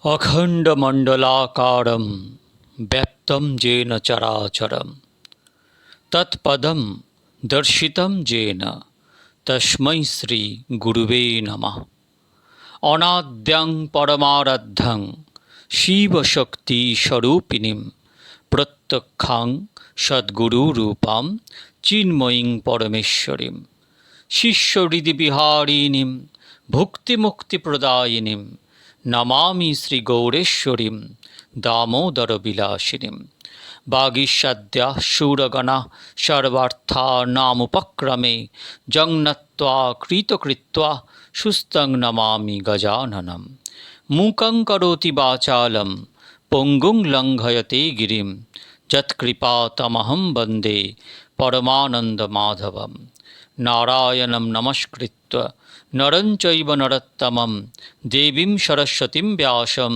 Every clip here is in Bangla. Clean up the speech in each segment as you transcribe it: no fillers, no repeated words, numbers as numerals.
अखण्डमण्डलाकारं व्याप्तं येन चराचरं तत्पदं दर्शितं येन तस्मै श्रीगुरुवे नमः। अनाद्यं परमाराध्यं शिवशक्तिस्वरूपिणीं प्रत्यक्षां सद्गुरुरूपां चिन्मयीं परमेश्वरीं शिष्यहृदिविहारिणीं भुक्तिमुक्तिप्रदायिनीं नमामि श्रीगौरेश्वरीं दामोदरविलासिनीं। वागीशाद्याः शूरगणाः सर्वार्थानामुपक्रमे जङ्नत्वा कृतकृत्वा सुस्तं नमामि गजाननं। मूकं करोति वाचालं पङ्गुं लङ्घयते गिरिं यत्कृपातमहं वन्दे परमानन्दमाधवं। नारायणं नमस्कृत्य नरं चैव नरोत्तमं देवीं सरस्वतीं व्यासं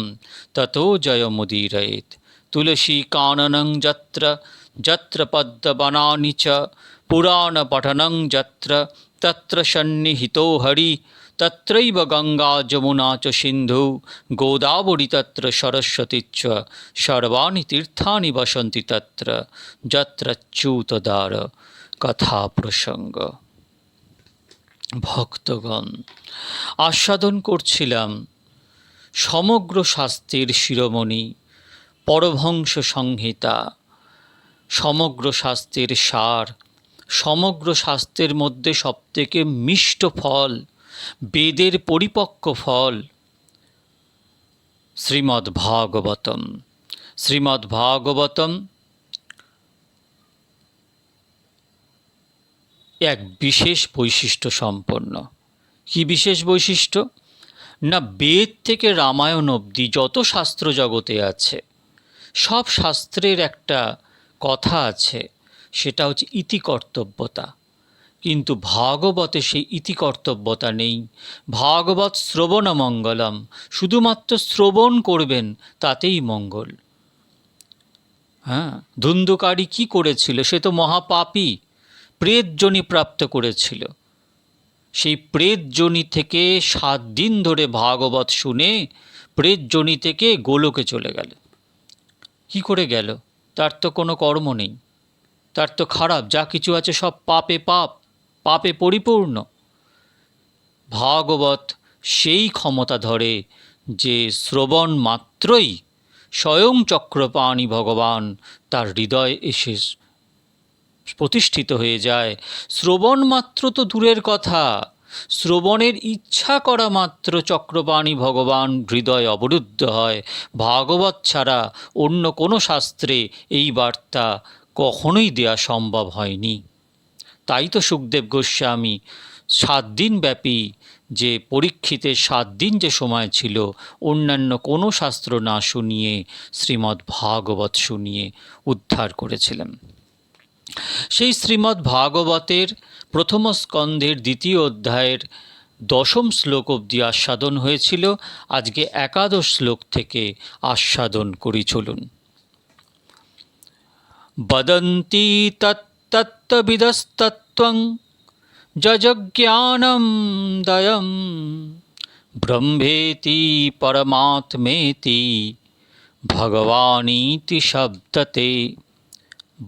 ततो जयमुदीरयेत्। तुलसीकाननं यत्र यत्र पद्मवनानि च पुराणपठनं यत्र तत्र सन्निहितो हरिः तत्रैव गंगा जमुना च सिन्धु गोदावरी तत्र सरस्वती च सर्वाणि तीर्थानि वसन्ति तत्र यत्रच्युतदार कथा प्रसंग। ভক্তগণ, আস্বাদন করছিলাম সমগ্র শাস্ত্রের শিরোমণি পরমহংস সংহিতা, সমগ্র শাস্ত্রের সার, সমগ্র শাস্ত্রের মধ্যে সবথেকে মিষ্ট ফল, বেদের পরিপক্ক ফল শ্রীমদ্ভাগবতম। শ্রীমদ্ভাগবতম এক বিশেষ বৈশিষ্ট্য সম্পন্ন। কি বিশেষ বৈশিষ্ট্য? না, বেদ থেকে রামায়ণ অবধি যত শাস্ত্র জগতে আছে সব শাস্ত্রের একটা কথা আছে, সেটা হচ্ছে ইতিকর্তব্যতা। কিন্তু ভাগবতে সেই ইতিকর্তব্যতা নেই। ভাগবত শ্রবণ মঙ্গলম, শুধুমাত্র শ্রবণ করবেন তাতেই মঙ্গল। হ্যাঁ, ধুন্ধুকারী কি করেছিল? সে তো মহাপাপী, প্রেতযোনি প্রাপ্ত করেছিল। সেই প্রেতযোনি থেকে 7 দিন ধরে ভাগবত শুনে প্রেতযোনি থেকে গোলকে চলে গেল। কি করে গেল? তার তো কোনো কর্ম নেই, তার তো খারাপ যা কিছু আছে সব পাপে পাপে পরিপূর্ণ। ভাগবত সেই ক্ষমতা ধরে যে শ্রবণ মাত্রই স্বয়ং চক্রপাণি ভগবান তার হৃদয়ে এসে প্রতিষ্ঠিত হয়ে যায়। শ্রবণ মাত্র তো দূরের কথা, শ্রবণের ইচ্ছা করা মাত্র চক্রপাণি ভগবান হৃদয়ে অবরুদ্ধ হয়। ভাগবত ছাড়া অন্য কোনো শাস্ত্রে এই বার্তা কখনোই দেয়া সম্ভব হয়নি। তাই তো সুখদেব গোস্বামী 7 দিন ব্যাপী যে পরীক্ষিতের 7 দিন যে সময় ছিল, অন্যান্য কোনো শাস্ত্র না শুনিয়ে শ্রীমদ্ ভাগবত শুনিয়ে উদ্ধার করেছিলেন। সেই শ্রীমদ্ ভাগবতের প্রথম স্কন্ধের 2য় অধ্যায়ের 10ম শ্লোক অবধি আস্বাদন হয়েছিল। আজকে 11 শ্লোক থেকে আস্বাদন করি, চলুন। বদন্তি তত্তবিদস্তত্ত্বং যজ্ঞানম দয়ম ব্রহ্মেতি পরমাত্মেতি ভগবানীতি শব্দতে।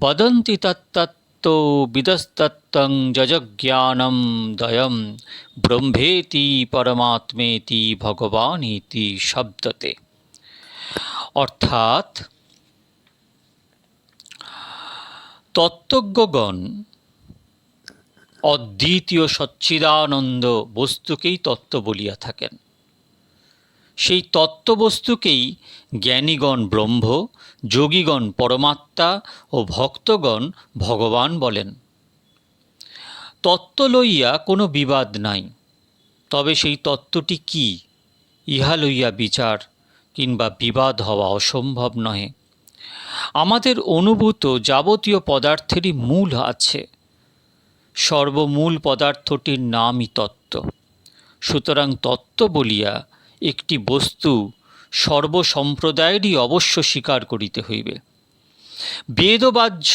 বদন্তি তত্তবিদস্তত্ত্বং যজ্ঞানম দয়ম ব্রহ্মেতি পরমাত্মেতি ভগবানীতি শব্দতে। অর্থাৎ তত্ত্বজ্ঞগণ অদ্বিতীয় সচ্চিদানন্দ বস্তুকেই তত্ত্ব বলিয়া থাকেন। সেই তত্ত্ববস্তুকেই জ্ঞানীগণ ব্রহ্ম, যোগীগণ পরমাত্মা ও ভক্তগণ ভগবান বলেন। তত্ত্ব লইয়া কোনো বিবাদ নাই, তবে সেই তত্ত্বটি কি ইহা লইয়া বিচার কিংবা বিবাদ হওয়া অসম্ভব নহে। আমাদের অনুভূত যাবতীয় পদার্থেরই মূল আছে, সর্বমূল পদার্থটির নামই তত্ত্ব। সুতরাং তত্ত্ব বলিয়া একটি বস্তু সর্বসম্প্রদায়েরই অবশ্য স্বীকার করিতে হইবে। বেদবাহ্য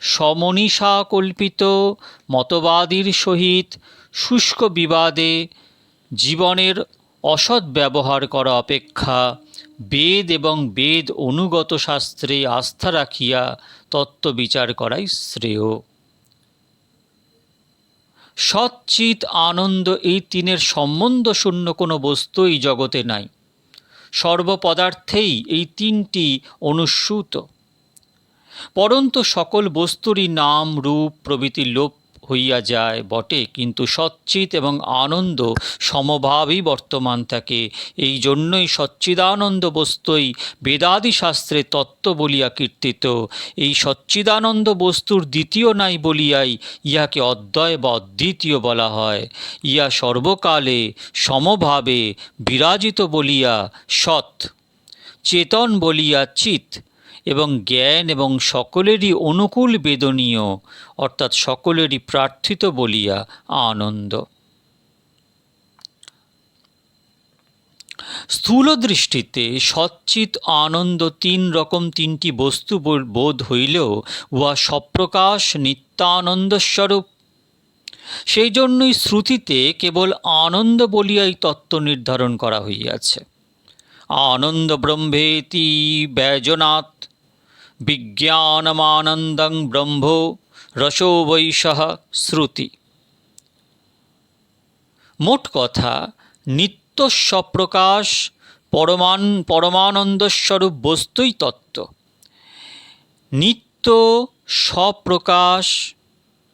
সমনীষা কল্পিত মতবাদীর সহিত শুষ্ক বিবাদে জীবনের অসৎ ব্যবহার করা অপেক্ষা বেদ এবং বেদ অনুগত শাস্ত্রে আস্থা রাখিয়া তত্ত্ব বিচার করাই শ্রেয়। সচ্চিৎ আনন্দ এই তিনের সম্বন্ধ শূন্য কোনো বস্তু এই জগতে নাই। সর্বপদার্থেই এই তিনটি অনুস্যূত। পরন্তু সকল বস্তুরই নাম রূপ প্রভৃতি লোপ হইয়া যায় বটে, কিন্তু সচ্চিৎ এবং আনন্দ সমভাবেই বর্তমান থাকে। এই জন্যই সচ্চিদানন্দ বস্তুই বেদাদি শাস্ত্রে তত্ত্ব বলিয়া কীর্তিত। এই সচ্চিদানন্দ বস্তুর দ্বিতীয় নাই বলিয়াই ইহাকে অদ্বয় বা অদ্বিতীয় বলা হয়। ইহা সর্বকালে সমভাবে বিরাজিত বলিয়া সৎ, চেতন বলিয়া চিৎ, এবং জ্ঞান এবং সকলেরই অনুকূল বেদনীয় অর্থাৎ সকলেরই প্রার্থিত বলিয়া আনন্দ। স্থূল দৃষ্টিতে সচ্চিৎ আনন্দ তিন রকম তিনটি বস্তু বোধ হইলেও উহা সপ্রকাশ নিত্যানন্দস্বরূপ। সেই জন্যই শ্রুতিতে কেবল আনন্দ বলিয়াই তত্ত্ব নির্ধারণ করা হইয়াছে। আনন্দ ব্রহ্মেতি ব্যজনাৎ বিজ্ঞানমানন্দং ব্রহ্ম রসো বৈশঃ শ্রুতি। মোট কথা, নিত্য স্বপ্রকাশ পরমানন্দস্বরূপ বস্তুই তত্ত্ব। নিত্য স্বপ্রকাশ,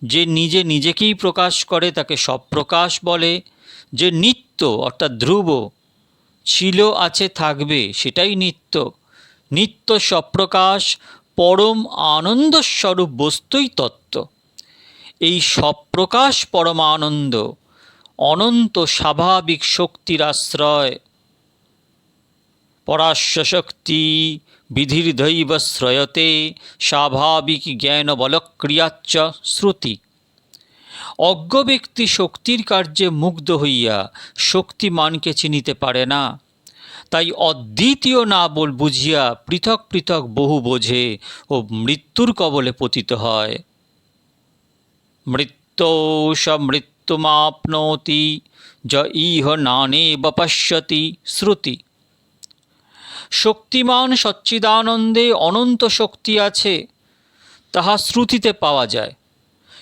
যে নিজে নিজেকেই প্রকাশ করে তাকে স্বপ্রকাশ বলে। যে নিত্য অর্থাৎ ধ্রুব, ছিল আছে থাকবে, সেটাই নিত্য। নিত্য স্বপ্রকাশ পরম আনন্দস্বরূপ বস্তুই তত্ত্ব। এই স্বপ্রকাশ পরমানন্দ অনন্ত স্বাভাবিক শক্তির আশ্রয়। পরাস্য শক্তি বিধির্দৈব শ্রয়তে স্বাভাবিক জ্ঞান বলক্রিয়াচ্চ শ্রুতি। অজ্ঞ ব্যক্তি শক্তির কার্যে মুগ্ধ হইয়া শক্তিমানকে চিনিতে পারে না, তাই অদ্বিতীয় না বুঝিয়া পৃথক পৃথক বহু বোঝে ও মৃত্যুর কবলে পতিত হয়। মৃত্যৌ স মৃত্যুমাপ্নোতি য ইহ নানেব পশ্যতি শ্রুতি। শক্তিমান সচ্চিদানন্দে অনন্ত শক্তি আছে, তাহা শ্রুতিতে পাওয়া যায়,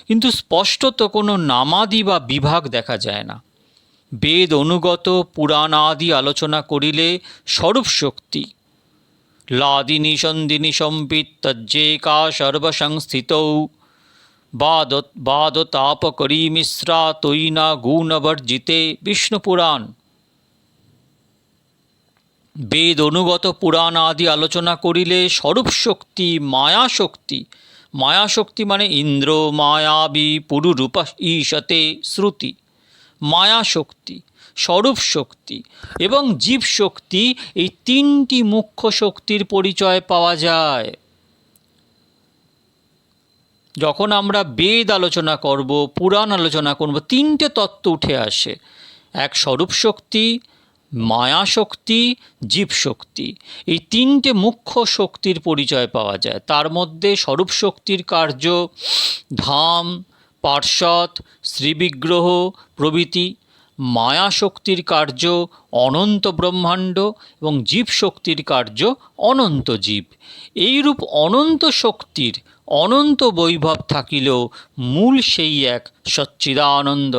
কিন্তু স্পষ্টত কোনো নামাদি বা বিভাগ দেখা যায় না। বেদ অনুগত পুরাণাদি আলোচনা করিলে স্বরূপ শক্তি লাদিনী সন্দিনী সম্পিত তজ্জেকা সর্বসংস্থিতৌ বাদতাপকরী মিশ্রা তৈনা গুণবর্জিতে বিষ্ণু পুরাণ। বেদ অনুগত পুরাণাদি আলোচনা করিলে স্বরূপ শক্তি মায়াশক্তি, মায়াশক্তি মানে ইন্দ্র মায়াবী পুরুরূপ ঈশতে শ্রুতি, মায়াশক্তি, স্বরূপ শক্তি এবং জীব শক্তি, এই তিনটি মুখ্য শক্তির পরিচয় পাওয়া যায়। যখন আমরা বেদ আলোচনা করব, পুরাণ আলোচনা করব, তিনটে তত্ত্ব উঠে আসে। এক স্বরূপ শক্তি, মায়াশক্তি, জীব শক্তি, এই তিনটে মুখ্য শক্তির পরিচয় পাওয়া যায়। তার মধ্যে স্বরূপ শক্তির কার্য ধাম, পার্শ্বদ, শ্রীবিগ্রহ প্রভৃতি। মায়াশক্তির কার্য অনন্ত ব্রহ্মাণ্ড এবং জীব শক্তির কার্য অনন্ত জীব। এইরূপ অনন্ত শক্তির অনন্ত বৈভব থাকিলেও মূল সেই এক সচ্চিদানন্দ।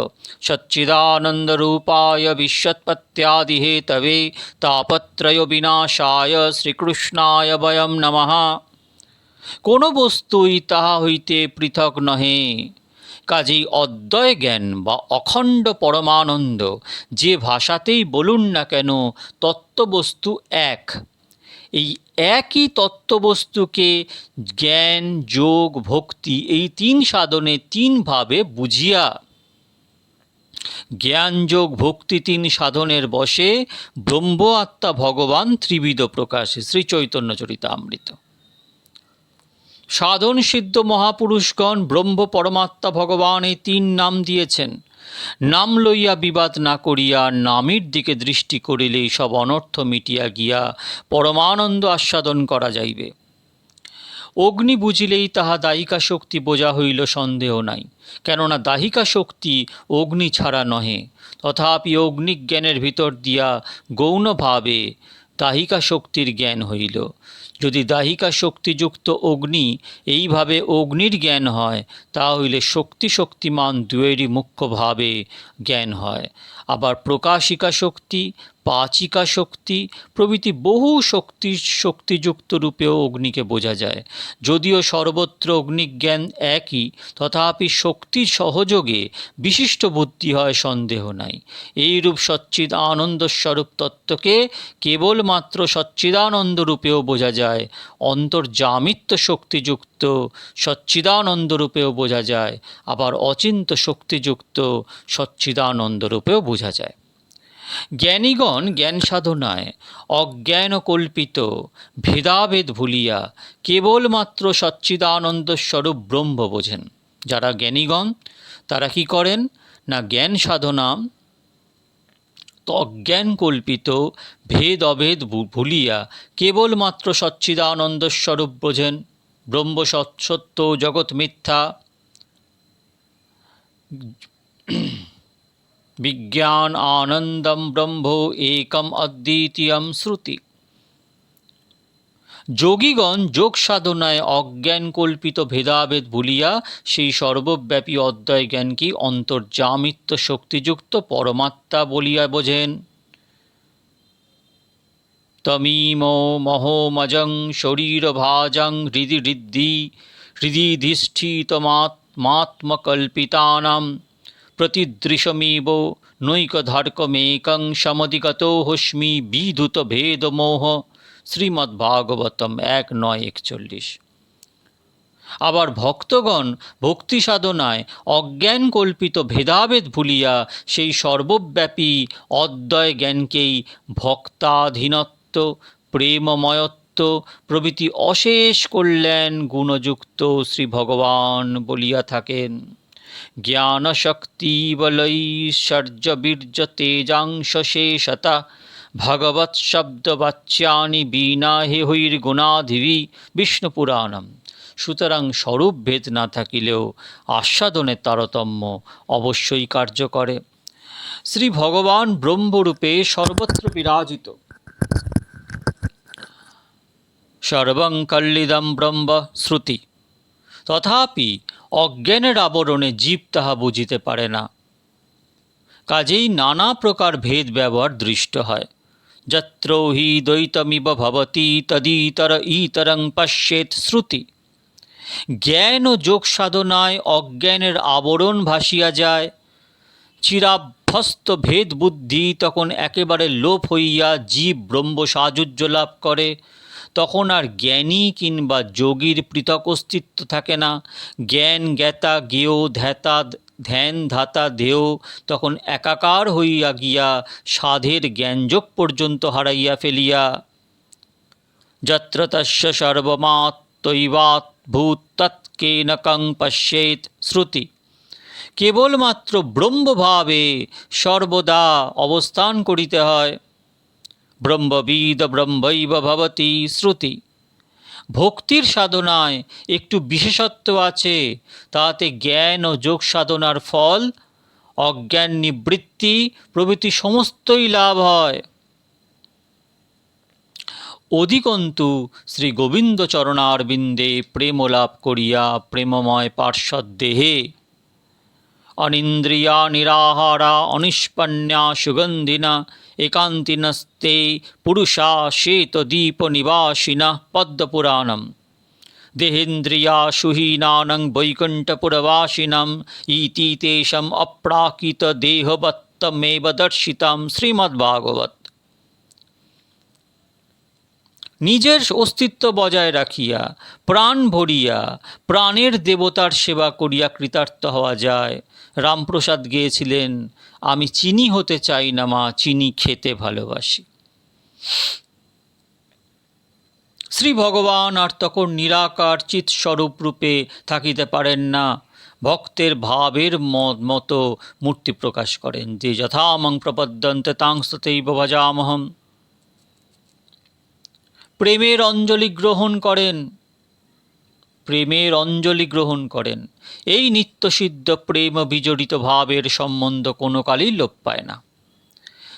সচ্চিদানন্দ রূপায় বিশ্বৎপত্যাদি হেতবে তাপত্রয় বিনাশায় শ্রীকৃষ্ণায় বয়ং নমঃ। কোনো বস্তুই তাহা হইতে পৃথক নহে। কাজেই অদ্বয় জ্ঞান বা অখণ্ড পরমানন্দ যে ভাষাতেই বলুন না কেন, তত্ত্ববস্তু এক। এই একই তত্ত্ববস্তুকে জ্ঞান, যোগ, ভক্তি এই তিন সাধনে তিনভাবে বুঝিয়া, জ্ঞান যোগ ভক্তি তিন সাধনের বশে ব্রহ্ম আত্মা ভগবান ত্রিবিধ প্রকাশে। শ্রী চৈতন্য চরিতামৃত। সাধন সিদ্ধ মহাপুরুষগণ ব্রহ্ম পরমাত্মা ভগবান এই তিন নাম দিয়েছেন। নাম লইয়া বিবাদ না করিয়া নামের দিকে দৃষ্টি করিলেই সব অনর্থ মিটিয়া গিয়া পরমানন্দ আস্বাদন করা যাইবে। অগ্নি বুঝিলেই তাহা দাহিকা শক্তি বোঝা হইল সন্দেহ নাই, কেননা দাহিকা শক্তি অগ্নি ছাড়া নহে। তথাপি অগ্নিজ্ঞানের ভিতর দিয়া গৌণভাবে দাহিকা শক্তির জ্ঞান হইল। যদি দাহিকা শক্তিযুক্ত অগ্নি এইভাবে অগ্নির জ্ঞান হয়, তা হইলে শক্তিমান দুয়েরই মুখ্যভাবে জ্ঞান হয়। আবার প্রকাশিকা শক্তি, পাচিকা শক্তি প্রভৃতি বহু শক্তিযুক্ত রূপেও অগ্নিকে বোঝা যায়। যদিও সর্বত্র অগ্নিজ্ঞান একই, তথাপি শক্তির সহযোগে বিশিষ্ট বুদ্ধি হয় সন্দেহ নাই। এইরূপ সচ্চিদানন্দস্বরূপ তত্ত্বকে কেবলমাত্র সচ্চিদানন্দ রূপেও বোঝা যায়, অন্তর্যামিত্ব শক্তিযুক্ত সচ্চিদানন্দ রূপেও বোঝা যায়, আবার অচিন্ত শক্তিযুক্ত সচ্চিদানন্দ রূপেও বোঝা যায়। জ্ঞানীগণ জ্ঞান সাধনায় অজ্ঞান কল্পিত ভেদাভেদ ভুলিয়া কেবলমাত্র সচ্চিদানন্দ স্বরূপ ব্রহ্ম বোঝেন। যারা জ্ঞানীগণ তারা কি করেন না, জ্ঞান সাধনা অজ্ঞান কল্পিত ভেদ অভেদ ভুলিয়া কেবলমাত্র সচ্চিদানন্দ স্বরূপ বোঝেন। ব্রহ্ম সত্য, জগৎ মিথ্যা, বিজ্ঞান আনন্দম ব্রহ্ম একম অদ্বিতীয়ম শ্রুতি। যোগীগণ যোগ সাধনায় অজ্ঞান কল্পিত ভেদাভেদ ভুলিয়া সেই সর্বব্যাপী অদ্বয় জ্ঞানকে অন্তর্যামিত্ব শক্তিযুক্ত পরমাত্মা বলিয়া বোঝেন। তমীম মহোমজং শরীরভাজং হৃদিধিষ্ঠিতমাত্মকল্পিতানাম প্রতিদৃশমিব নৈকধার্কমেকং সমধিগতো হস্মি বিধুত ভেদমোহ। শ্রীমদ্ভাগবতম 1:9-41। আবার ভক্তগণ ভক্তি সাধনায় অজ্ঞান কল্পিত ভেদাভেদ ভুলিয়া সেই সর্বব্যাপী অদ্বয় জ্ঞানকেই ভক্তাধীনত্ব, প্রেমময়ত্ব প্রভৃতি অশেষ কল্যাণ গুণযুক্ত শ্রী ভগবান বলিয়া থাকেন। জ্ঞান শক্তি বলৈশ্বর্য বীর্য তেজাংশ শেষতা ভগবৎ শব্দবাচ্যানি বিনা হে হৈর্গুণাধিবি। বিষ্ণু পুরাণম। সুতরাং স্বরূপ ভেদ না থাকিলেও আস্বাদনের তারতম্য অবশ্যই কার্য করে। শ্রী ভগবান ব্রহ্মরূপে সর্বত্র বিরাজিত। সর্বং কল্লিদম ব্রহ্ম শ্রুতি। তথাপি অজ্ঞানের আবরণে জীব তাহা বুঝিতে পারে না। কাজেই নানা প্রকার ভেদ ব্যবহার দৃষ্ট হয়। যত্র হি দ্বৈতমিব ভবতি তদিতর ইতরং পশ্যেৎ শ্রুতি। জ্ঞান ও যোগ সাধনায় অজ্ঞানের আবরণ ভাসিয়া যায়। চিরাভ্যস্ত ভেদ বুদ্ধি তখন একেবারে লোপ হইয়া জীব ব্রহ্ম সাযুজ্য লাভ করে। তখন আর জ্ঞানী কিংবা যোগীর পৃথক অস্তিত্ব থাকে না। জ্ঞান জ্ঞাতা জ্ঞেয় ধ্যাতা ধ্যান ধাতা দেহ তখন একাকার হইয়া গিয়া সাধের জ্ঞানযোগ পর্যন্ত হারাইয়া ফেলিয়া যত্র তস্য সর্বমাত্মৈবাৎভূত তৎকেন কং পশ্যেৎ শ্রুতি। কেবলমাত্র ব্রহ্মভাবে সর্বদা অবস্থান করিতে হয়। ব্রহ্মবিদ ব্রহ্মৈব ভবতি শ্রুতি। ভক্তির সাধনায় একটু বিশেষত্ব আছে, তাতে জ্ঞান ও যোগ সাধনার ফল অজ্ঞান নিবৃত্তি প্রভৃতি সমস্তই লাভ হয়। অধিকন্তু শ্রী গোবিন্দ চরণারবিন্দে প্রেম লাভ করিয়া প্রেমময় পার্শ্বদ দেহে অনিন্দ্রিয়া নিরাহারা অনিষ্পন্যা সুগন্ধিনা একান্তিনস্তে পুরুষা শ্বেত দীপ নিবাসিনা পদ্মপুরাণম। দেহেন্দ্রিয়া সুহীনানং বৈকুণ্ঠপুরবাসিনম ইতি তেষাম অপ্রাকৃত দেহবত্তমেব দর্শিতম। শ্রীমদ্ভাগবত। নিজের অস্তিত্ব বজায় রাখিয়া প্রাণ ভরিয়া প্রাণের দেবতার সেবা করিয়া কৃতার্থ হওয়া যায়। রামপ্রসাদ গেয়েছিলেন, আমি চিনি হতে চাই না মা, চিনি খেতে ভালোবাসি। শ্রী ভগবান আর তখন নিরাকার চিৎস্বরূপ রূপে থাকিতে পারেন না। ভক্তের ভাবের মতো মূর্তি প্রকাশ করেন। যে যথামং প্রপদ্যন্তে তাংস্ততৈব ভজামহম। প্রেমের অঞ্জলি গ্রহণ করেন, প্রেমের অঞ্জলি গ্রহণ করেন। এই নিত্যসিদ্ধ প্রেম বিজড়িত ভাবের সম্বন্ধ কোনো কালেই লোপ পায় না।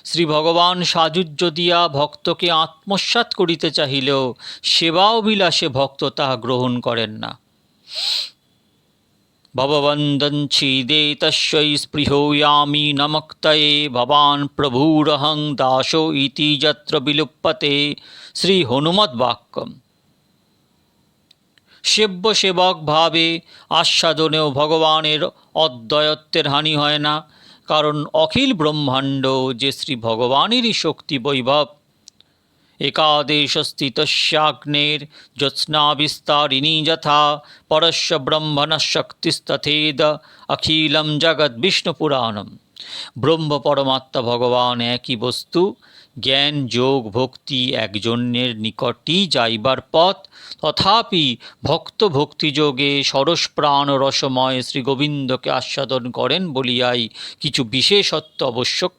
শ্রী ভগবান সাযুজ্য দিয়া ভক্তকে আত্মসাৎ করিতে চাহিলেও সেবা অভিলাষে ভক্ত তাহা গ্রহণ করেন না। ভববন্দঞ্ছিদে তস্যৈ স্পৃহো ইয়ামি নমক্তয়ে ভবান প্রভুরহং দাসো ইতি যত্র বিলুপ্যতে। শ্রী হনুমৎ বাক্যম। সেব্য সেবক ভাবে আস্বাদনেও ভগবানের অদ্বয়ত্বের হানি হয় না, কারণ অখিল ব্রহ্মাণ্ড যে শ্রী ভগবানেরই শক্তি বৈভব। একাদেশস্থিতস্যাগ্নের জ্যোৎস্নাবিস্তারিণী যথা পরস্য ব্রহ্মণঃ শক্তিস্তথেদ অখিলম জগৎ বিষ্ণু পুরাণম। ব্রহ্ম পরমাত্মা ভগবান একই বস্তু। জ্ঞান যোগ ভক্তি একজনের নিকটই যাইবার পথ, তথাপি ভক্ত ভক্তিযোগে সরস প্রাণ রসময় শ্রী গোবিন্দকে আস্বাদন করেন বলিয়াই কিছু বিশেষত্ব আবশ্যক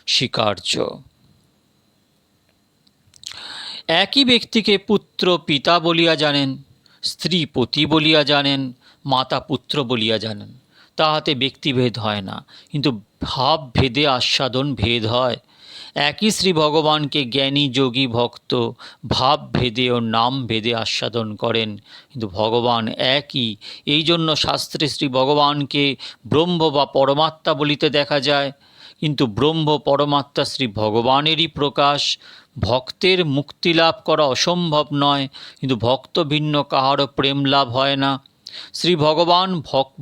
স্বীকার্য। একই ব্যক্তিকে পুত্র পিতা বলিয়া জানেন, স্ত্রী পতি বলিয়া জানেন, মাতা পুত্র বলিয়া জানেন, তাহাতে ব্যক্তিভেদ হয় না, কিন্তু ভাব ভেদে আস্বাদন ভেদ হয়। একই শ্রী ভগবানকে জ্ঞানী যোগী ভক্ত ভাব ভেদে ও নাম ভেদে আস্বাদন করেন, কিন্তু ভগবান একই। এই জন্য শাস্ত্রে শ্রী ভগবানকে ব্রহ্ম বা পরমাত্মা বলিতে দেখা যায়, কিন্তু ব্রহ্ম পরমাত্মা শ্রী ভগবানেরই প্রকাশ। ভক্তের মুক্তি লাভ করা অসম্ভব নয়, কিন্তু ভক্ত ভিন্ন কাহারও প্রেম লাভ হয় না। শ্রী ভগবান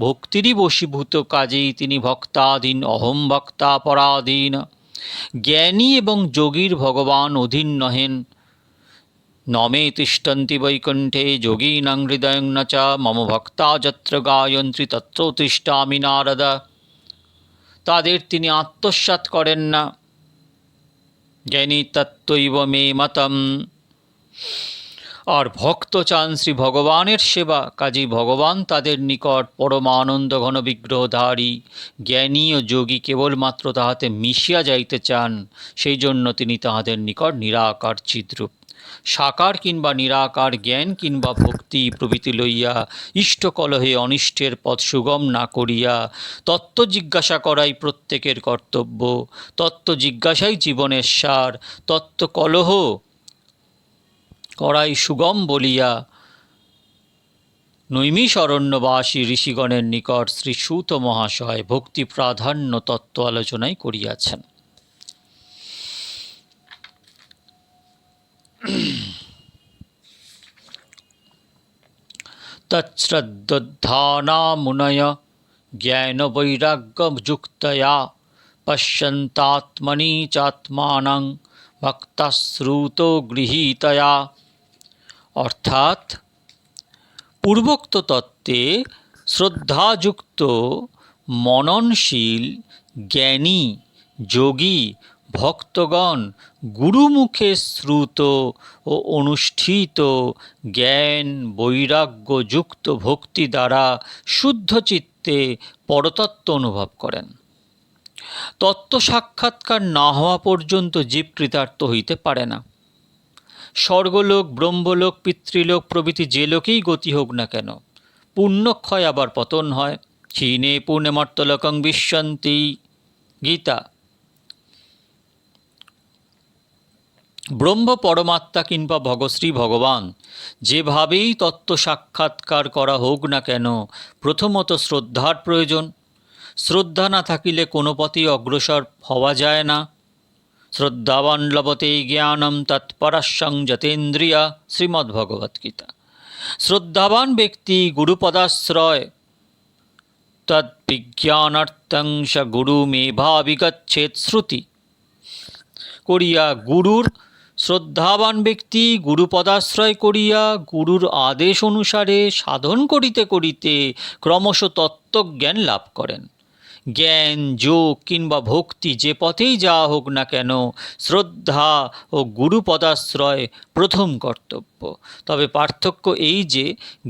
ভক্তিরই বশীভূত, কাজেই তিনি ভক্তাধীন, অহম ভক্তা পরাধীন। জ্ঞানী এবং যোগীর ভগবান অধীন নহেন। নমে তিষ্ঠন্তি বৈকুণ্ঠে যোগীনাং হৃদয়ং ন চ মম ভক্তা যত্র গায়ন্ত্রী তত্র তিষ্ঠামি নারদ। তাদের তিনি আত্মসাৎ করেন না। জ্ঞানী তত্ত্বৈব মে মতম। আর ভক্ত চান শ্রী ভগবানের সেবা, কাজী ভগবান তাদের নিকট পরমানন্দ ঘন বিগ্রহধারী। জ্ঞানী ও যোগী কেবলমাত্র তাহাতে মিশিয়া যাইতে চান, সেই জন্য তিনি তাহাদের নিকট নিরাকার চিদ্রূপ। সাকার কিংবা নিরাকার জ্ঞান কিংবা ভক্তি প্রভৃতি লইয়া ইষ্টকলহে অনিষ্টের পথ সুগম না করিয়া তত্ত্ব জিজ্ঞাসা করাই প্রত্যেকের কর্তব্য। তত্ত্ব জিজ্ঞাসাই জীবনের সার। তত্ত্ব কলহ করাই সুগম বলিয়া নৈমিষারণ্যবাসী ঋষিগণের নিকট শ্রী সূত মহাশয় ভক্তি প্রাধান্য তত্ত্ব আলোচনাই করিয়াছেন। তচ্শ্রদ্ধা মুনয় জ্ঞান বৈরাগ্যযুক্তয়া পশ্যন্তাত্মনি চাত্মানং ভক্তাশ্রুতো গৃহীতয়া। অর্থাৎ পূর্বোক্ত তত্ত্বে শ্রদ্ধাযুক্ত মননশীল জ্ঞানী যোগী ভক্তগণ গুরুমুখে শ্রুত ও অনুষ্ঠিত জ্ঞান বৈরাগ্যযুক্ত ভক্তি দ্বারা শুদ্ধ চিত্তে পরতত্ত্ব অনুভব করেন। তত্ত্ব সাক্ষাৎকার না হওয়া পর্যন্ত জীব কৃতার্থ হইতে পারে না। স্বর্গলোক ব্রহ্মলোক পিতৃলোক প্রভৃতি যে লোকেই গতি হোক না কেন, পুণ্যক্ষয় আবার পতন হয়। ক্ষীণে পুণ্যমর্তলোকং বিশ্বন্তি। গীতা। ব্রহ্ম পরমাত্মা কিংবা ভগশ্রী ভগবান যেভাবেই তত্ত্ব সাক্ষাৎকার করা হোক না কেন, প্রথমত শ্রদ্ধার প্রয়োজন। শ্রদ্ধা না থাকিলে কোনো পথেই অগ্রসর হওয়া যায় না। শ্রদ্ধাবান লভতে জ্ঞানম তৎপরস্যং যতেন্দ্রিয়া। শ্রীমদ্ভগবদ্গীতা। শ্রদ্ধাবান ব্যক্তি গুরুপদাশ্রয় তদ্বিজ্ঞানার্থং স গুরুমেভাবিগচ্ছেৎ শ্রুতি করিয়া গুরুর শ্রদ্ধাবান ব্যক্তি গুরুপদাশ্রয় করিয়া গুরুর আদেশ অনুসারে সাধন করিতে করিতে ক্রমশ তত্ত্বজ্ঞান লাভ করেন। জ্ঞান যোগ কিংবা ভক্তি যে পথেই যাওয়া হোক না কেন, শ্রদ্ধা ও গুরুপদাশ্রয় প্রথম কর্তব্য। তবে পার্থক্য এই যে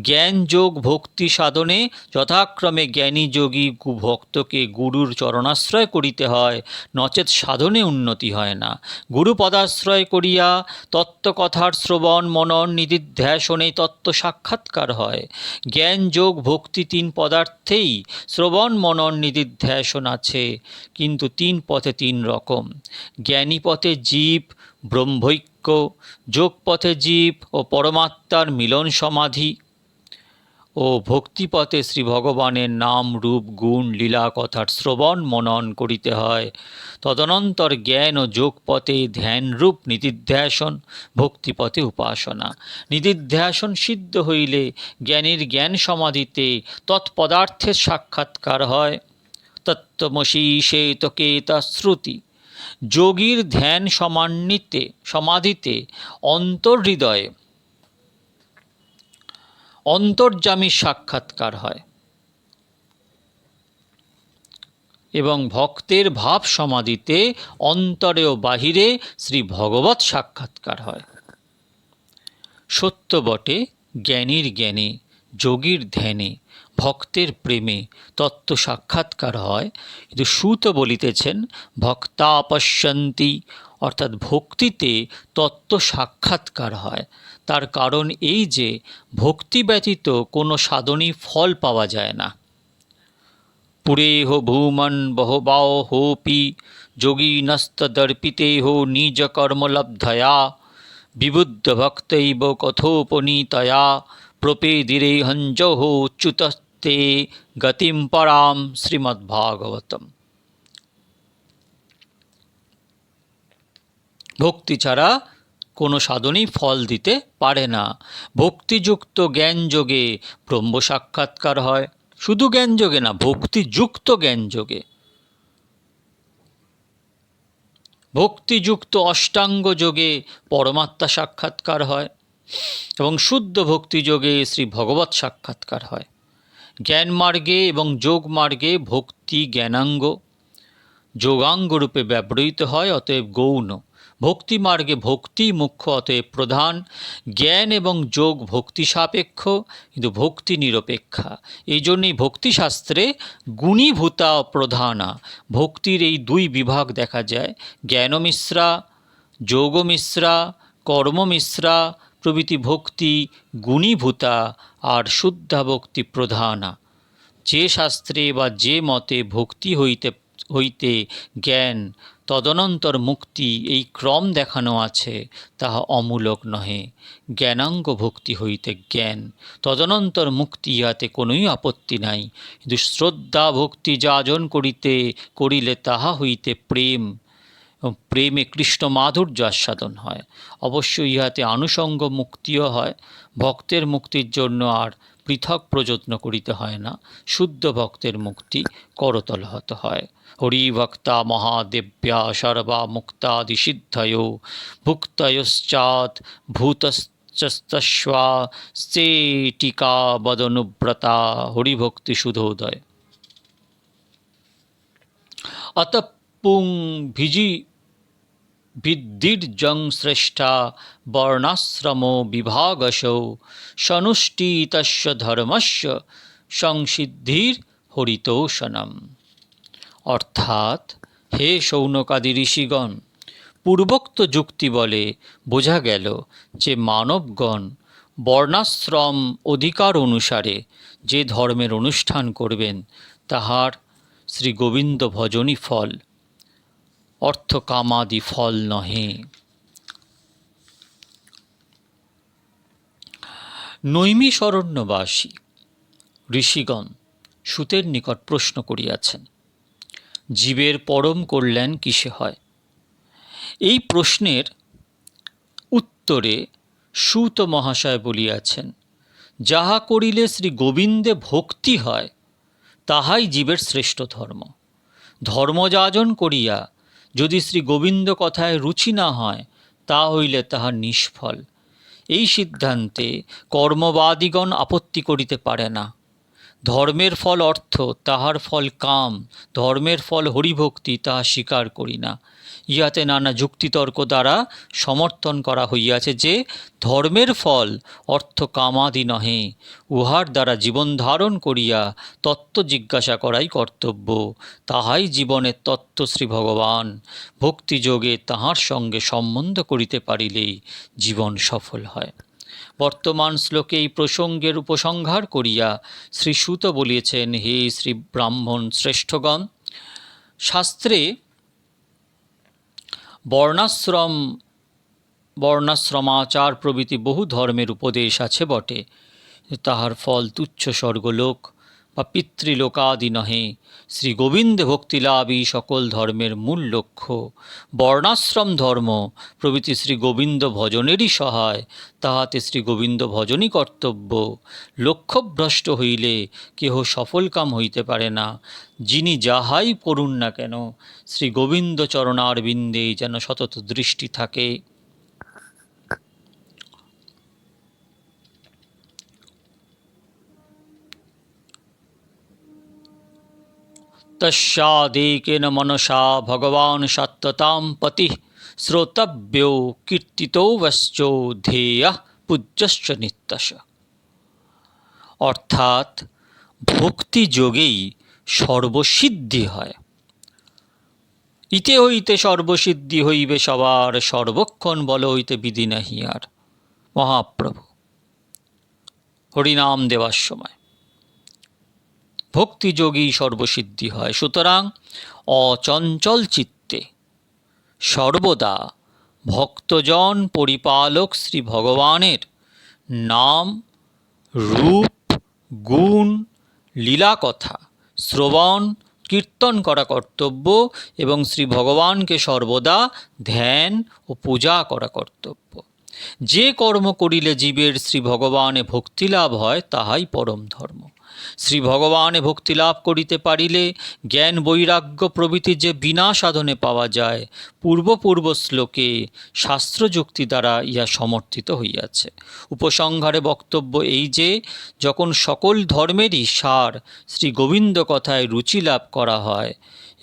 জ্ঞান যোগ ভক্তি সাধনে যথাক্রমে জ্ঞানী যোগী ভক্তকে গুরুর চরণাশ্রয় করিতে হয়, নচেৎ সাধনে উন্নতি হয় না। গুরু পদাশ্রয় করিয়া তত্ত্বকথার শ্রবণ মনন নিদিধ্যাসনে তত্ত্ব সাক্ষাৎকার হয়। জ্ঞান যোগ ভক্তি তিন পদার্থেই শ্রবণ মনন নিদিধ্যাসন আছে, কিন্তু তিন পথে তিন রকম। জ্ঞানী পথে জীব ব্রহ্মৈক্য, যোগ পথে জীব ও পরমাত্মার মিলন সমাধি ও ভক্তিপথে শ্রী ভগবানের নাম রূপ গুণ লীলা কথার শ্রবণ মনন করিতে হয়। তদনন্তর জ্ঞান ও যোগ পথে ধ্যানরূপ নিদিধ্যাসন, ভক্তিপথে উপাসনা। নিদিধ্যাসন সিদ্ধ হইলে জ্ঞানীর জ্ঞান সমাধিতে তৎপদার্থের সাক্ষাৎকার হয়। তত্ত্বমসি শ্বেতকেতা শ্রুতি। যোগীর ধ্যান সমাধিতে অন্তর্হৃদয়ে অন্তর্যামীর সাক্ষাৎকার হয় এবং ভক্তের ভাব সমাধিতে অন্তরে ও বাহিরে শ্রী ভগবৎ সাক্ষাৎকার হয়। সত্য বটে, জ্ঞানীর জ্ঞানে, যোগীর ধ্যানে, ভক্তের প্রেমে তত্ত্ব সাক্ষাৎকার হয়, কিন্তু সুত বলিতেছেন ভক্তা পশ্যন্তি, অর্থাৎ ভক্তিতে তত্ত্ব সাক্ষাৎকার হয়। তার কারণ এই যে ভক্তি ব্যতীত কোনো সাধনই ফল পাওয়া যায় না। পুরেহ ভূমন বহবাহোপি যোগিনস্তদর্পিতেহ নিজ কর্মলব্ধয়া বিবুদ্ধ ভক্তৈব কথোপনীতয়া প্রপেদিরেহঞ্জহ চ্যুতস্তে গতিম পরাম। শ্রীমদ্ভাগবতম। ভক্তি ছাড়া কোনো সাধনই ফল দিতে পারে না। ভক্তিযুক্ত জ্ঞান যোগে ব্রহ্ম সাক্ষাৎকার হয়। শুধু জ্ঞান যোগে না, ভক্তিযুক্ত জ্ঞান যোগে। ভক্তিযুক্ত অষ্টাঙ্গ যোগে পরমাত্মা সাক্ষাৎকার হয় এবং শুদ্ধ ভক্তি যোগে শ্রী ভগবৎ সাক্ষাৎকার হয়। জ্ঞান মার্গে এবং যোগ মার্গে ভক্তি জ্ঞানাঙ্গ যোগাঙ্গ রূপে ব্যবহৃত হয়, অতএব গৌণ। ভক্তি মার্গে ভক্তি মুখ্য, অতএব প্রধান। জ্ঞান এবং যোগ ভক্তি সাপেক্ষ, কিন্তু ভক্তি নিরপেক্ষা। এই জন্যই ভক্তিশাস্ত্রে গুণীভূতা প্রধানা, ভক্তির এই দুই বিভাগ দেখা যায়। জ্ঞানমিশ্রা, যোগমিশ্রা, কর্মমিশ্রা প্রভৃতি ভক্তি গুণীভূতা আর শুদ্ধা ভক্তি প্রধানা। যে শাস্ত্রে বা যে মতে ভক্তি হইতে জ্ঞান তদনন্তর মুক্তি এই ক্রম দেখানো আছে, তাহা অমূলক নহে। জ্ঞানাঙ্গ ভক্তি হইতে জ্ঞান তদনন্তর মুক্তি, ইহাতে কোনোই আপত্তি নাই। কিন্তু শ্রদ্ধা ভক্তি যাজন করিলে তাহা হইতে প্রেম, প্রেমে কৃষ্ণ মাধুর্য আস্বাদন হয়। অবশ্য ইহাতে আনুষঙ্গ মুক্তিও হয়। ভক্তের মুক্তির জন্য আর পৃথক প্রযত্ন করিতে হয় না। শুদ্ধ ভক্তের মুক্তি করতলহত হয়। হরিভক্তা মহাদেব্যা সর্বা মুক্তাদিসিদ্ধয়ো ভুক্তয়শ্চাৎ ভূতস্তস্বা স্তেটিকা বদনুব্রতা। হরিভক্তি শুধোদয়। অতঃপুং ভিদ্ধির্জং শ্রেষ্ঠা বর্ণাশ্রম বিভাগশো সনুষ্ঠিতস্য ধর্মস্য সংসিদ্ধির হরিতোষণম। অর্থাৎ, হে শৌনকাদি ঋষিগণ, পূর্বোক্ত যুক্তি বলে বোঝা গেল যে মানবগণ বর্ণাশ্রম অধিকার অনুসারে যে ধর্মের অনুষ্ঠান করবেন, তাহার শ্রী গোবিন্দ ভজনই ফল, অর্থকামাদি ফল নহে। নৈমিষারণ্যবাসী ঋষিগণ সূতের নিকট প্রশ্ন করিয়াছেন, জীবের পরম কল্যাণ কিসে হয়? এই প্রশ্নের উত্তরে সূত মহাশয় বলিয়াছেন, যাহা করিলে শ্রী গোবিন্দে ভক্তি হয়, তাহাই জীবের শ্রেষ্ঠ ধর্ম। ধর্মযাজন করিয়া যদি শ্রী গোবিন্দ কথায় রুচি না হয়, তা হইলে তাহা নিষ্ফল। এই সিদ্ধান্তে কর্মবাদীগণ আপত্তি করিতে পারে না। ধর্মের ফল অর্থ, তাহার ফল কাম, ধর্মের ফল হরিভক্তি, তাহা স্বীকার করি না। ইহাতে নানা যুক্তিতর্ক দ্বারা সমর্থন করা হইয়াছে যে ধর্মের ফল অর্থ কামাদি নহে, উহার দ্বারা জীবন ধারণ করিয়া তত্ত্ব জিজ্ঞাসা করাই কর্তব্য। তাহাই জীবনের তত্ত্ব শ্রী ভগবান। ভক্তিযোগে তাহার সঙ্গে সম্বন্ধ করিতে পারিলেই জীবন সফল হয়। বর্তমান শ্লোকে এই প্রসঙ্গের উপসংহার করিয়া শ্রী সুত বলিয়েছেন, হে শ্রী ব্রাহ্মণ শ্রেষ্ঠগণ, শাস্ত্রে বর্ণাশ্রমাচার প্রভৃতি বহু ধর্মের উপদেশ আছে বটে, তাহার ফল তুচ্ছ স্বর্গলোক বা পিতৃলোকাদি নহে। শ্রী গোবিন্দে ভক্তিলাভই সকল ধর্মের মূল লক্ষ্য। বর্ণাশ্রম ধর্ম প্রভৃতি শ্রী গোবিন্দ ভজনেরই সহায়, তাহাতে শ্রী গোবিন্দ ভজনই কর্তব্য। লক্ষ্যভ্রষ্ট হইলে কেহ সফলকাম হইতে পারে না। যিনি যাহাই করুন না কেন, শ্রী গোবিন্দ চরণারবিন্দে যেন সতত দৃষ্টি থাকে। তস্যাদেকেন মনসা ভগবান সত্যতাং পতিঃ, শ্রোতব্যো কীর্তিতব্যশ্চ ধ্যেয়ঃ পূজ্যশ্চ নিত্যশ। অর্থাৎ ভক্তিযোগেই সর্বসিদ্ধি হয়। ইতে হইতে সর্বসিদ্ধি হইবে সবার, সর্বক্ষণ বল হইতে বিধি নাহি আর। মহাপ্রভু হরিনাম দেওয়ার সময় ভক্তিযোগী সর্বসিদ্ধি হয়। সুতরাং অচঞ্চল চিত্তে সর্বদা ভক্তজন পরিপালক শ্রী ভগবানের নাম, রূপ, গুণ, লীলা কথা শ্রবণ কীর্তন করা কর্তব্য এবং শ্রী ভগবানকে সর্বদা ধ্যান ও পূজা করা কর্তব্য। যে কর্ম করিলে জীবের শ্রী ভগবানে ভক্তিলাভ হয় তাহাই পরম ধর্ম। শ্রী ভগবানে ভক্তিলাভ করিতে পারিলে জ্ঞান বৈরাগ্য প্রভৃতি যে বিনা সাধনে পাওয়া যায়, পূর্ব শ্লোকে শাস্ত্রযুক্তি দ্বারা ইহা সমর্থিত হইয়াছে। উপসংহারে বক্তব্য এই যে, যখন সকল ধর্মেরই সার শ্রী গোবিন্দ কথায় রুচি লাভ করা হয়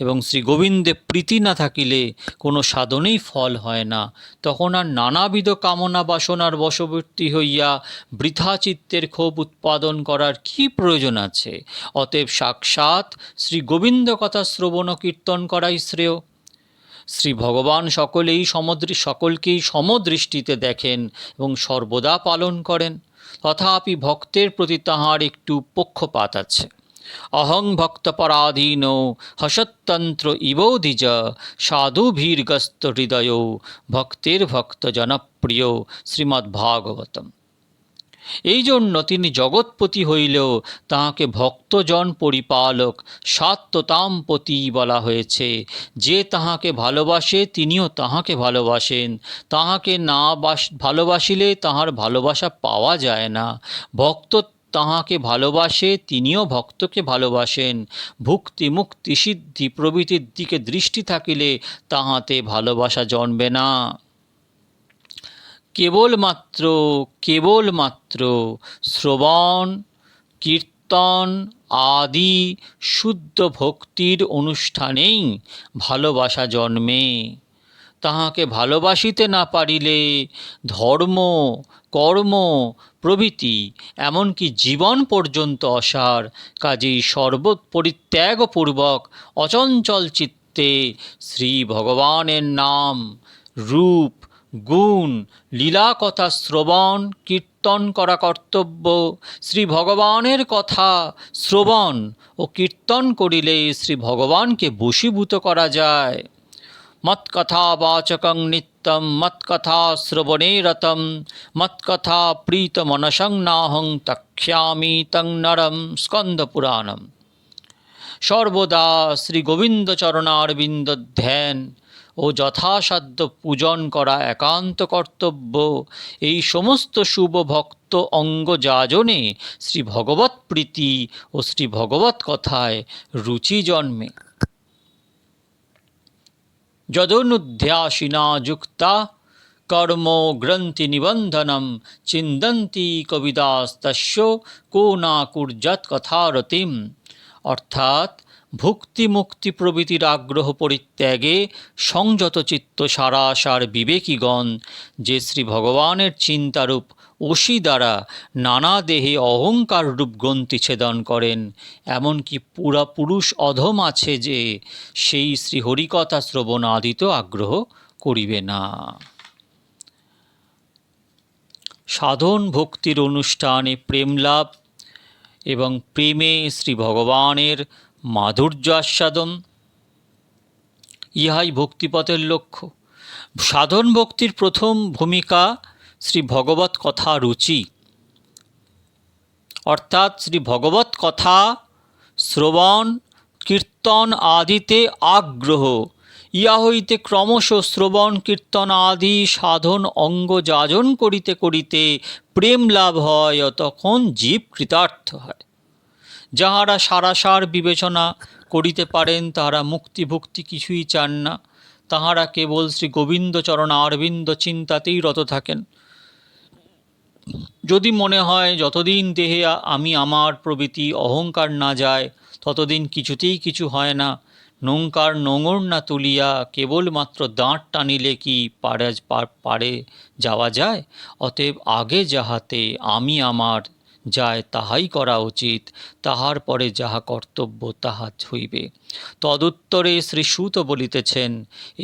এবং শ্রী গোবিন্দে প্রীতি না থাকিলে কোনো সাধনেই ফল হয় না, তখন আর নানাবিধ কামনা বাসনার বশবর্তী হইয়া বৃথা চিত্তের ক্ষোভ উৎপাদন করার কি প্রয়োজন আছে? অতএব সাক্ষাৎ শ্রী গোবিন্দ কথা শ্রবণ ও কীর্তন করাই শ্রেয়। শ্রী ভগবান সকলকেই সমদৃষ্টিতে দেখেন এবং সর্বদা পালন করেন, তথাপি ভক্তের প্রতি তাঁহার একটু পক্ষপাত আছে। অহং ভক্তপরাধীন হসতন্ত্র ইবোধিজ সাধুভীর্গস্ত হৃদয় ভক্তের ভক্ত জনপ্রিয় শ্রীমদ্ভাগবতম। এই জন্য তিনি জগৎপতি হইলেও তাহাকে ভক্তজন পরিপালক সাত্যতাম্পতি বলা হয়েছে। যে তাহাকে ভালোবাসে তিনিও তাহাকে ভালোবাসেন, তাহাকে না ভালোবাসিলে তাহার ভালোবাসা পাওয়া যায় না। ভক্ত তাহাকে ভালোবাসে, তিনিও ভক্তকে ভালোবাসেন। ভুক্তি মুক্তি সিদ্ধি প্রভৃতির দিকে দৃষ্টি থাকিলে তাহাতে ভালোবাসা জন্মে না। কেবলমাত্র শ্রবণ কীর্তন আদি শুদ্ধ ভক্তির অনুষ্ঠানেই ভালোবাসা জন্মে। তাহাকে ভালোবাসিতে না পারিলে ধর্ম কর্ম প্রভৃতি এমনকি জীবন পর্যন্ত অসার। কাজেই সর্বপরিত্যাগপূর্বক অচঞ্চল চিত্তে শ্রী ভগবানের নাম, রূপ, গুণ, লীলা কথা শ্রবণ কীর্তন করা কর্তব্য। শ্রী ভগবানের কথা শ্রবণ ও কীর্তন করিলে শ্রী ভগবানকে বশীভূত করা যায়। মৎকথাবাচকং নিত্যং মৎকথা শ্রবণে রতম মৎকথা প্রীতমনসং নাহং তক্ষ্যামি তং নরম। স্কন্দপুরাণম। সর্বদা শ্রী গোবিন্দ চরণারবিন্দ ধ্যান ও যথাসাধ্য পূজন করা একান্ত কর্তব্য। এই সমস্ত শুভ ভক্ত অঙ্গ যাজনে শ্রী ভগবৎ প্রীতি ও শ্রী ভগবৎ কথায় রুচি জন্মে। যদনুধ্যাসিনা যুক্তা কর্ম গ্রন্থি নিবন্ধনম চিন্তন্তি কবিদাস্তস্য কো না কুর্যাৎ কথারতিম। অর্থাৎ ভক্তি মুক্তি প্রভৃতির আগ্রহ পরিত্যাগে সংযত চিত্ত সারাসার বিবেকীগণ যে শ্রী ভগবানের চিন্তারূপ অসি দ্বারা নানা দেহে অহংকার রূপ গ্রন্থি ছেদন করেন, এমনকি পুরা পুরুষ অধম আছে যে সেই শ্রী হরিকথা শ্রবণ আদিতেও আগ্রহ করিবে না। সাধন ভক্তির অনুষ্ঠানে প্রেম লাভ এবং প্রেমে শ্রী ভগবানের মাধুর্য আস্বাদন, ইহাই ভক্তিপথের লক্ষ্য। সাধন ভক্তির প্রথম ভূমিকা শ্রী ভগবৎ কথা রুচি, অর্থাৎ শ্রী ভগবৎ কথা শ্রবণ কীর্তন আদিতে আগ্রহ। ইহা হইতে ক্রমশ শ্রবণ কীর্তন আদি সাধন অঙ্গ যাজন করিতে করিতে প্রেম লাভ হয় ও তখন জীব কৃতার্থ হয়। যাহারা সারাসার বিবেচনা করিতে পারেন তাহারা মুক্তি ভুক্তি কিছুই চান না, তাহারা কেবল শ্রী গোবিন্দচরণ আরবিন্দ চিন্তাতেই রত থাকেন। যদি মনে হয় যতদিন দেহে আমি আমার প্রভৃতি অহংকার না যায় ততদিন কিছুতেই কিছু হয় না, নৌকার নোঙর না তুলিয়া কেবলমাত্র দাঁড় টানিলে কি পারে যাওয়া যায়? অতএব আগে যাহাতে আমি আমার যায় তাহাই করা উচিত, তাহার পরে যাহা কর্তব্য তাহা হইবে। তদুত্তরে শ্রী সুত বলিতেছেন,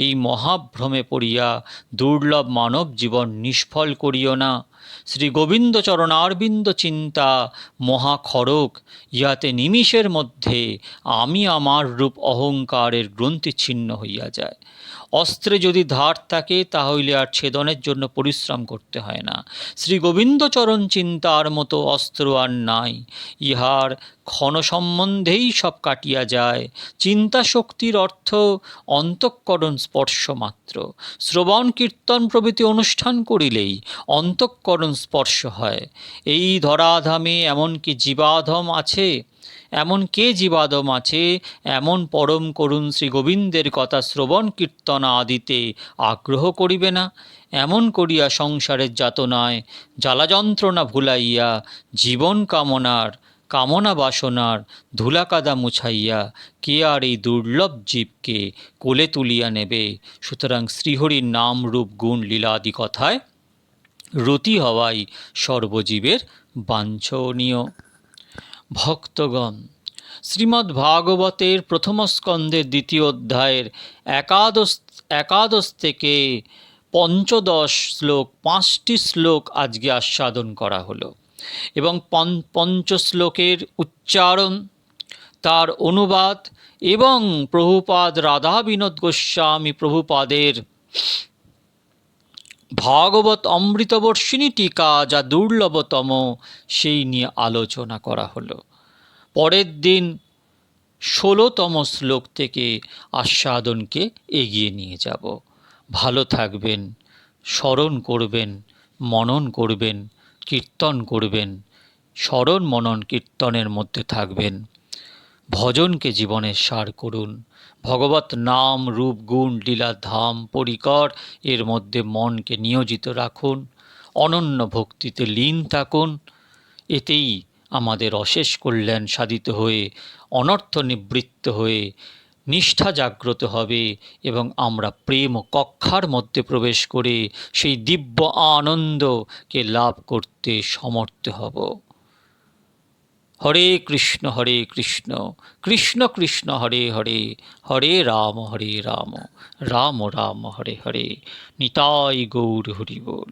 এই মহাভ্রমে পড়িয়া দুর্লভ মানব জীবন নিষ্ফল করিও না। শ্রী গোবিন্দচরণারবিন্দ চিন্তা মহাখড়গ, ইহাতে নিমিষের মধ্যে আমি আমার রূপ অহংকারের গ্রন্থি ছিন্ন হইয়া যায়। অস্ত্রে যদি ধার থাকে তাহলে আর ছেদনের জন্য পরিশ্রম করতে হয় না। শ্রী গোবিন্দচরণ চিন্তার মতো অস্ত্র আর নাই, ইহার ক্ষণ সম্বন্ধেই সব কাটিয়া যায়। চিন্তা শক্তির অর্থ অন্তঃকরণ স্পর্শ মাত্র। শ্রবণ কীর্তন প্রভৃতি অনুষ্ঠান করিলেই অন্তঃকরণ স্পর্শ হয়। এই ধরাধামে এমন কি জীবাধম আছে, এমন কে জীবাদম আছে এমন পরম করুণ শ্রী গোবিন্দের কথা শ্রবণ কীর্তন আদিতে আগ্রহ করিবে না? এমন করিয়া সংসারের যাতনায় জ্বালা যন্ত্রণা ভুলাইয়া জীবন কামনা বাসনার ধুলাকাদা মুছাইয়া কে আর এই দুর্লভ জীবকে কোলে তুলিয়া নেবে? সুতরাং শ্রীহরির নাম রূপ গুণ লীলাদি কথায় রতি হওয়াই সর্বজীবের বাঞ্ছনীয়। ভক্তগণ, শ্রীমদ্ ভাগবতের প্রথম স্কন্ধের দ্বিতীয় অধ্যায়ের একাদশ থেকে পঞ্চদশ শ্লোক, 5টি শ্লোক আজকে আস্বাদন করা হলো এবং পঞ্চশ্লোকের উচ্চারণ, তার অনুবাদ এবং প্রভুপাদ রাধা বিনোদ গোস্বামী প্রভুপাদের ভাগবত অমৃতবর্ষিণী টিকা যা দুর্লভতম সেই নিয়ে আলোচনা করা হলো। পরের দিন 16তম শ্লোক থেকে আস্বাদনকে এগিয়ে নিয়ে যাব। ভালো থাকবেন, স্মরণ করবেন, মনন করবেন, কীর্তন করবেন, স্মরণ মনন কীর্তনের মধ্যে থাকবেন। ভজনকে জীবনের সার করুন। ভগবত নাম রূপ গুণ লীলা ধাম পরিকর এর মধ্যে মনকে নিয়োজিত রাখুন, অনন্য ভক্তিতে লীন থাকুন। এতেই আমাদের অশেষ কল্যাণ সাধিত হয়ে অনর্থ নিবৃত্ত হয়ে নিষ্ঠা জাগ্রত হবে এবং আমরা প্রেম ও কক্ষার মধ্যে প্রবেশ করে সেই দিব্য আনন্দকে লাভ করতে সমর্থ হব। হরে কৃষ্ণ কৃষ্ণ কৃষ্ণ হরে হরে, হরে রাম রাম রাম হরে হরে। নিতাই গৌর হরি বল।